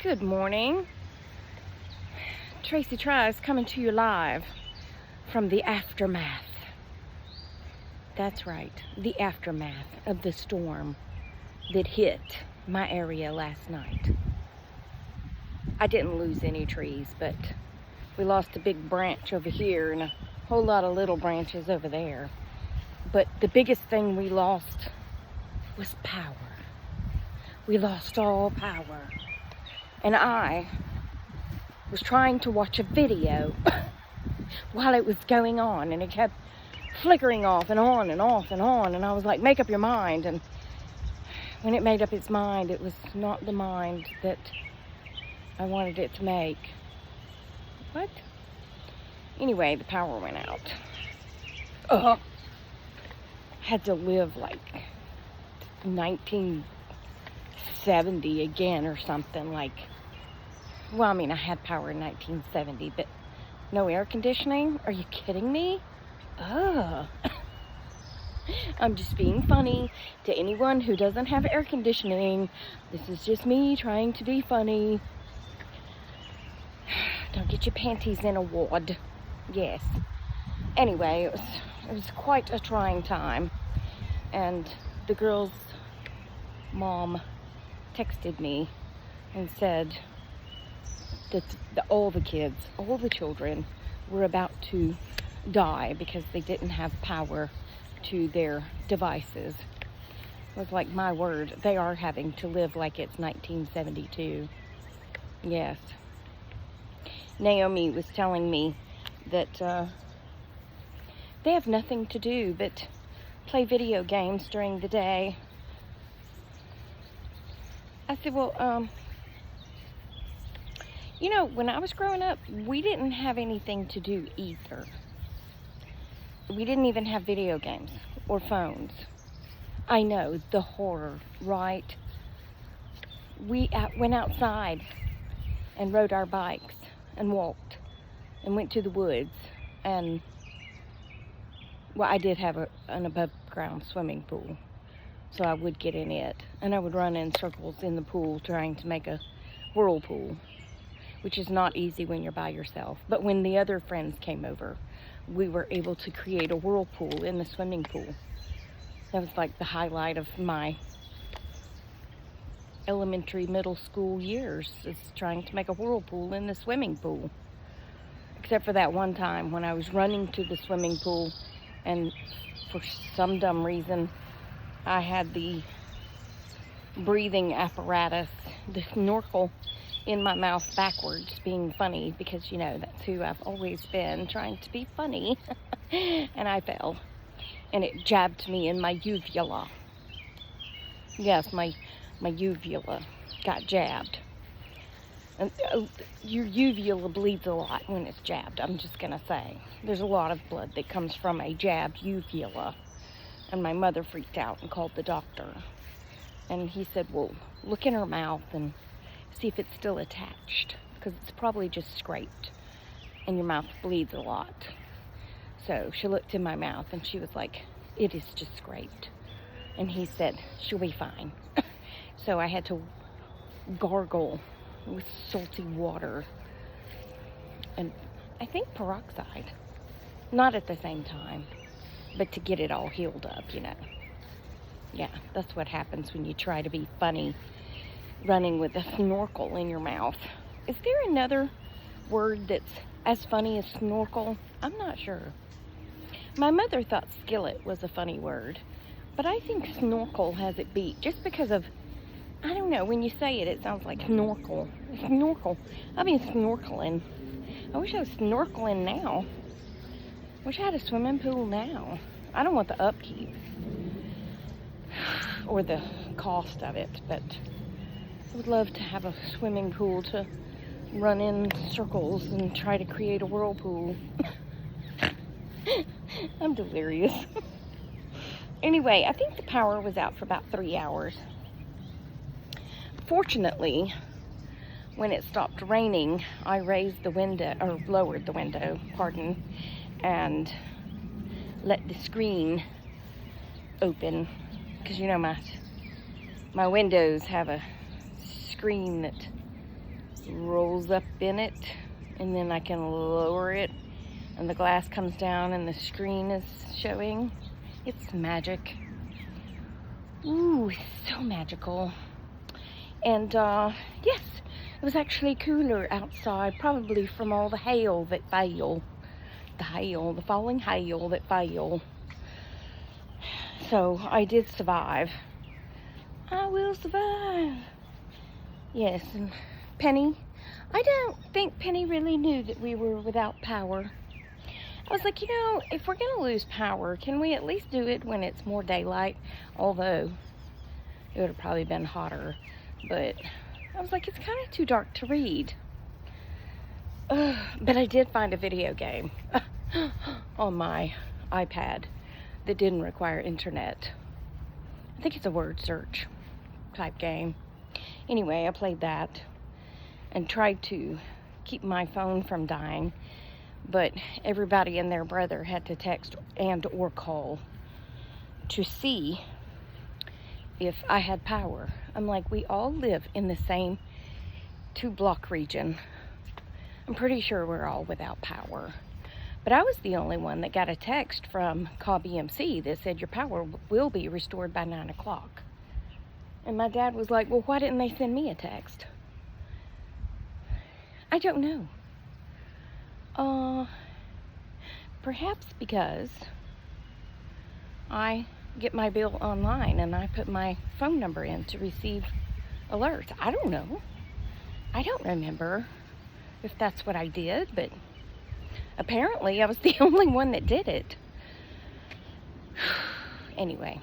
Good morning. Tracy Tries coming to you live from the aftermath. That's right, the aftermath of the storm that hit my area last night. I didn't lose any trees, but we lost a big branch over here and a whole lot of little branches over there. But the biggest thing we lost was power. We lost all power. And I was trying to watch a video while it was going on, and it kept flickering off and on and off and on, and I was like, make up your mind. And when it made up its mind, it was not the mind that I wanted it to make. What? Anyway, the power went out. Had to live like 1970 again or something. Like, well, I mean, I had power in 1970, but no air conditioning? Are you kidding me? Ugh. I'm just being funny to anyone who doesn't have air conditioning. This is just me trying to be funny. Don't get your panties in a wad. Yes. Anyway, it was quite a trying time. And the girl's mom texted me and said that all the kids, all the children were about to die because they didn't have power to their devices. It was like, my word, they are having to live like it's 1972. Yes. Naomi was telling me that they have nothing to do but play video games during the day. I said, well, you know, when I was growing up, we didn't have anything to do either. We didn't even have video games or phones. I know, the horror, right? We went outside and rode our bikes and walked and went to the woods. And, well, I did have an above-ground swimming pool, so I would get in it. And I would run in circles in the pool trying to make a whirlpool, which is not easy when you're by yourself. But when the other friends came over, we were able to create a whirlpool in the swimming pool. That was like the highlight of my elementary, middle school years, is trying to make a whirlpool in the swimming pool. Except for that one time when I was running to the swimming pool, and for some dumb reason, I had the breathing apparatus, the snorkel, in my mouth backwards, being funny, because, you know, that's who I've always been, trying to be funny. And I fell, and it jabbed me in my uvula. Yes, my uvula got jabbed. And your uvula bleeds a lot when it's jabbed, I'm just gonna say. There's a lot of blood that comes from a jabbed uvula. And my mother freaked out and called the doctor. And he said, well, look in her mouth and see if it's still attached, because it's probably just scraped and your mouth bleeds a lot. So she looked in my mouth and she was like, it is just scraped. And he said, she'll be fine. So I had to gargle with salty water and I think peroxide, not at the same time, but to get it all healed up, you know. Yeah, that's what happens when you try to be funny, running with a snorkel in your mouth. Is there another word that's as funny as snorkel? I'm not sure. My mother thought skillet was a funny word, but I think snorkel has it beat, just because of, I don't know, when you say it, it sounds like snorkel. Snorkel. I've been snorkeling. I wish I was snorkeling now. Wish I had a swimming pool now. I don't want the upkeep or the cost of it, but I would love to have a swimming pool to run in circles and try to create a whirlpool. I'm delirious. Anyway, I think the power was out for about 3 hours. Fortunately, when it stopped raining, I raised the window, or lowered the window, pardon, and let the screen open, because you know my windows have a screen that rolls up in it, and then I can lower it, and the glass comes down and the screen is showing. It's magic. Ooh, it's so magical. And yes, it was actually cooler outside, probably from all the hail that fell. The falling hail that fell. So I did survive. I will survive. Yes, and Penny, I don't think Penny really knew that we were without power. I was like, you know, if we're gonna lose power, can we at least do it when it's more daylight? Although it would have probably been hotter, but I was like, it's kind of too dark to read. But I did find a video game on my iPad that didn't require internet. I think it's a word search type game. Anyway, I played that and tried to keep my phone from dying, but everybody and their brother had to text and or call to see if I had power. I'm like, we all live in the same 2-block region. I'm pretty sure we're all without power. But I was the only one that got a text from Call BMC that said your power will be restored by 9 o'clock. And my dad was like, well, why didn't they send me a text? I don't know. Perhaps because I get my bill online and I put my phone number in to receive alerts. I don't know. I don't remember if that's what I did, but apparently I was the only one that did it. Anyway,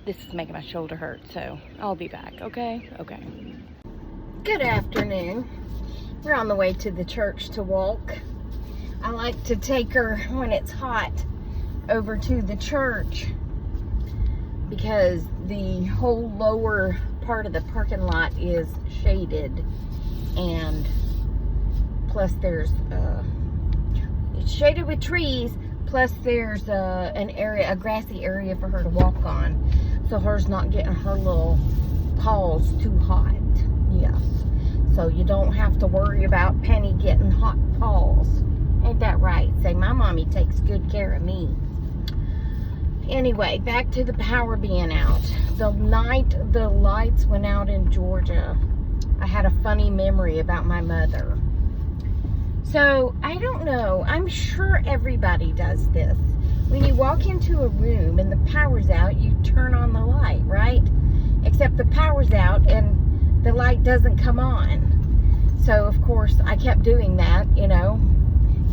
this is making my shoulder hurt, so I'll be back, okay? Okay. Good afternoon. We're on the way to the church to walk. I like to take her when it's hot over to the church because the whole lower part of the parking lot is shaded, and plus there's it's shaded with trees, plus there's a grassy area for her to walk on, so her's not getting her little paws too hot. Yeah, so you don't have to worry about Penny getting hot paws. Ain't that right? Say, my mommy takes good care of me. Anyway, back to the power being out. The night the lights went out in Georgia, I had a funny memory about my mother. So, I don't know. I'm sure everybody does this. When you walk into a room and the power's out, you turn on the light, right? Except the power's out and the light doesn't come on. So, of course, I kept doing that, you know,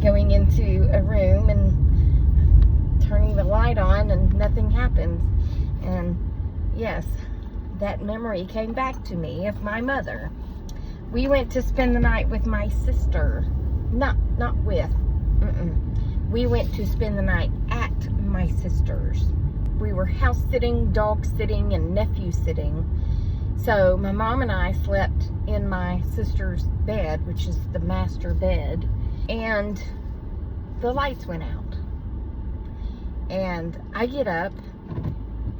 going into a room and turning the light on and nothing happens. And yes, that memory came back to me of my mother. We went to spend the night with my sister. Not with. We went to spend the night at my sister's. We were house sitting, dog sitting, and nephew sitting. So my mom and I slept in my sister's bed, which is the master bed, and the lights went out. And I get up.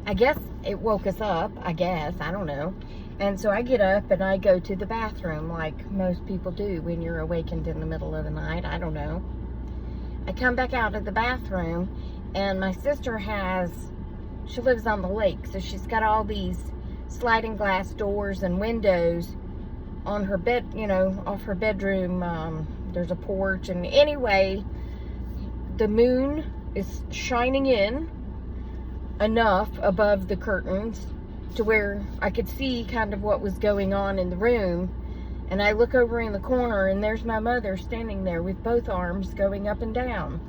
I guess it woke us up, I don't know. And so I get up and I go to the bathroom like most people do when you're awakened in the middle of the night. I don't know. I come back out of the bathroom, and my sister she lives on the lake, so she's got all these sliding glass doors and windows on her bed, you know, off her bedroom. There's a porch, and anyway, the moon is shining in enough above the curtains to where I could see kind of what was going on in the room. And I look over in the corner, and there's my mother standing there with both arms going up and down.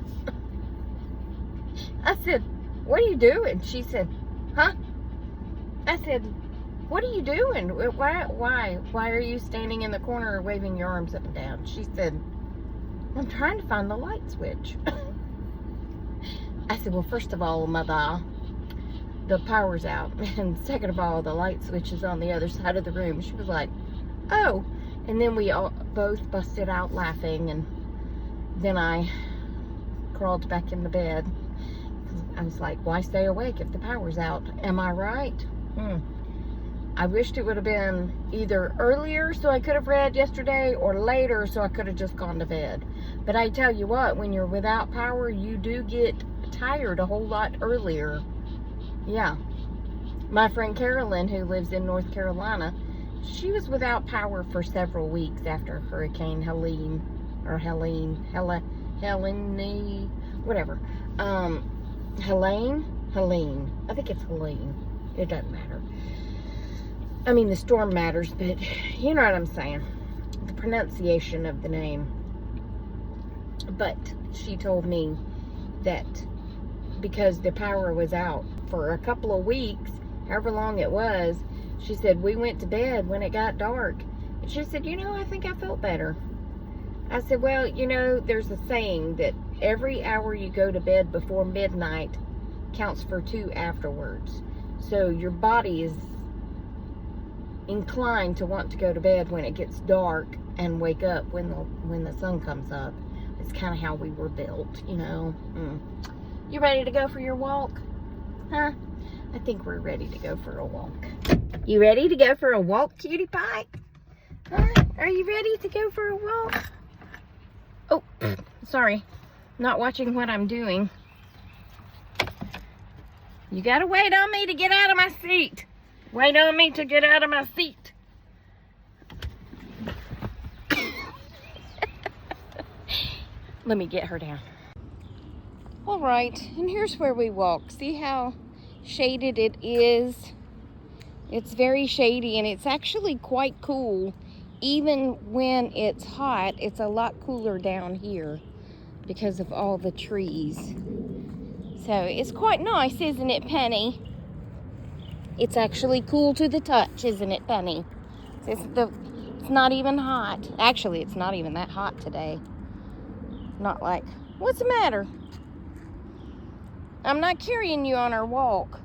I said, what are you doing? She said, huh? I said, what are you doing? Why are you standing in the corner waving your arms up and down? She said, I'm trying to find the light switch. I said, well, first of all, Mother, the power's out. And second of all, the light switch is on the other side of the room. She was like, oh. And then we all both busted out laughing. And then I crawled back in the bed. I was like, why stay awake if the power's out? Am I right? I wished it would have been either earlier so I could have read yesterday or later so I could have just gone to bed. But I tell you what, when you're without power, you do get tired a whole lot earlier. Yeah. My friend Carolyn, who lives in North Carolina, she was without power for several weeks after Hurricane Helene, or Helene, whatever. Helene. I think it's Helene. It doesn't matter. I mean, the storm matters, but you know what I'm saying. The pronunciation of the name. But she told me that because the power was out for a couple of weeks, however long it was, she said, we went to bed when it got dark. And she said, you know, I think I felt better. I said, well, you know, there's a saying that every hour you go to bed before midnight counts for 2 afterwards. So your body is inclined to want to go to bed when it gets dark and wake up when the sun comes up. It's kind of how we were built, you know. You ready to go for your walk? Huh? I think we're ready to go for a walk. You ready to go for a walk, cutie pie? Huh? Are you ready to go for a walk? Oh, sorry. Not watching what I'm doing. You gotta wait on me to get out of my seat. Wait on me to get out of my seat. Let me get her down. All right, and here's where we walk. See how shaded it is? It's very shady, and it's actually quite cool. Even when it's hot, it's a lot cooler down here because of all the trees. So it's quite nice, isn't it, Penny? It's actually cool to the touch, isn't it, Penny? It's not even hot. Actually, it's not even that hot today. Not like, what's the matter? I'm not carrying you on our walk.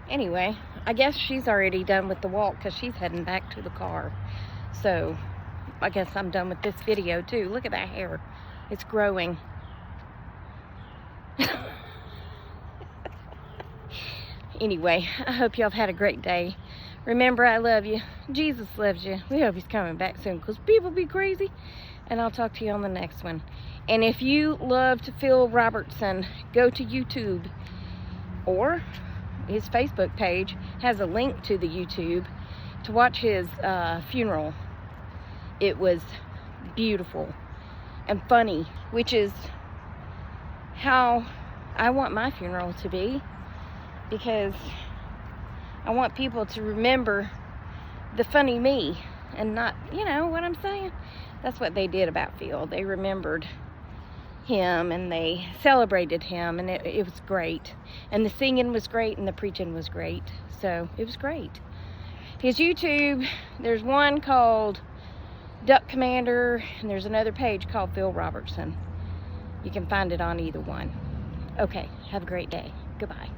Anyway, I guess she's already done with the walk because she's heading back to the car. So, I guess I'm done with this video too. Look at that hair. It's growing. Anyway, I hope y'all have had a great day. Remember, I love you. Jesus loves you. We hope he's coming back soon because people be crazy. And I'll talk to you on the next one. And if you loved Phil Robertson, go to YouTube, or his Facebook page has a link to the YouTube to watch his funeral. It was beautiful and funny, which is how I want my funeral to be, because I want people to remember the funny me and not, you know what I'm saying? That's what they did about Phil. They remembered him and they celebrated him, and it was great. And the singing was great and the preaching was great. So it was great. His YouTube, there's one called Duck Commander, and there's another page called Phil Robertson. You can find it on either one. Okay, have a great day. Goodbye.